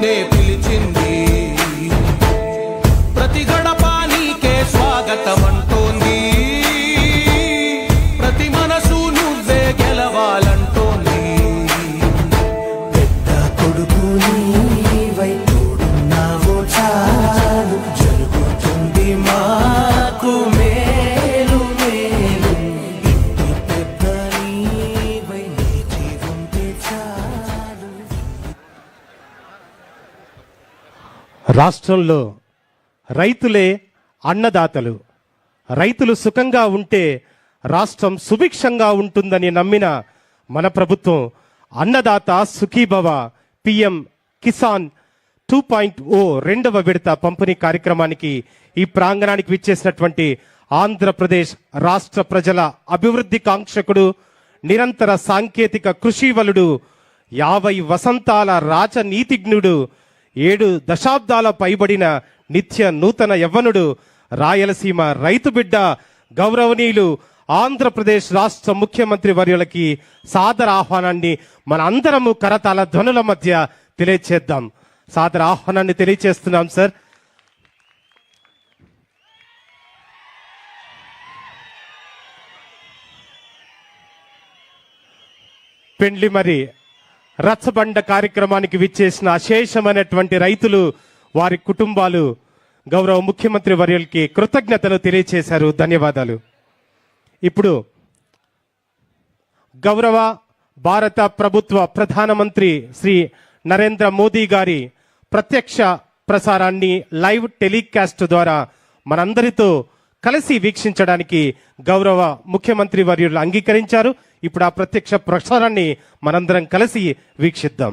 పిలిచింది ప్రతి గడపానికే స్వాగతం అంటోంది ప్రతి మనసు నువ్వే గెలవాలంటోంది పెద్ద కొడుకు నీవై తోడున్నావో చాలు జరుగుతుంది మాకు మేలు మేలు ఇంటి పెద్ద నీవై నిలిచి ఉంటే చాలు. రాష్ట్రంలో రైతులే అన్నదాతలు. రైతులు సుఖంగా ఉంటే రాష్ట్రం సుభిక్షంగా ఉంటుందని నమ్మిన మన ప్రభుత్వం అన్నదాత సుఖీభవ పిఎం కిసాన్ 2.0 రెండవ విడత పంపిణీ కార్యక్రమానికి ఈ ప్రాంగణానికి విచ్చేసినటువంటి ఆంధ్రప్రదేశ్ రాష్ట్ర ప్రజల అభివృద్ధి కాంక్షకుడు, నిరంతర సాంకేతిక కృషివలుడు, 50 వసంతాల రాజనీతిజ్ఞుడు, 7 దశాబ్దాల పైబడిన నిత్య నూతన యవ్వనుడు, రాయలసీమ రైతు బిడ్డ, గౌరవనీయులు ఆంధ్రప్రదేశ్ రాష్ట్ర ముఖ్యమంత్రి వర్యులకి సాదర ఆహ్వానాన్ని మన అందరము కరతాళ ధ్వనుల మధ్య తెలియచేద్దాం. సాదర ఆహ్వానాన్ని తెలియచేస్తున్నాం సార్. పెండ్లి మరి రచ్చబండ కార్యక్రమానికి విచ్చేసిన అశేషమైనటువంటి రైతులు, వారి కుటుంబాలు గౌరవ ముఖ్యమంత్రి వర్యులకి కృతజ్ఞతలు తెలియచేశారు. ధన్యవాదాలు. ఇప్పుడు గౌరవ భారత ప్రభుత్వ ప్రధానమంత్రి శ్రీ నరేంద్ర మోదీ గారి ప్రత్యక్ష ప్రసారాన్ని లైవ్ టెలికాస్ట్ ద్వారా మనందరితో కలిసి వీక్షించడానికి గౌరవ ముఖ్యమంత్రి వర్యులు అంగీకరించారు. ఇప్పుడు ఆ ప్రత్యక్ష ప్రసారాన్ని మనందరం కలిసి వీక్షిద్దాం.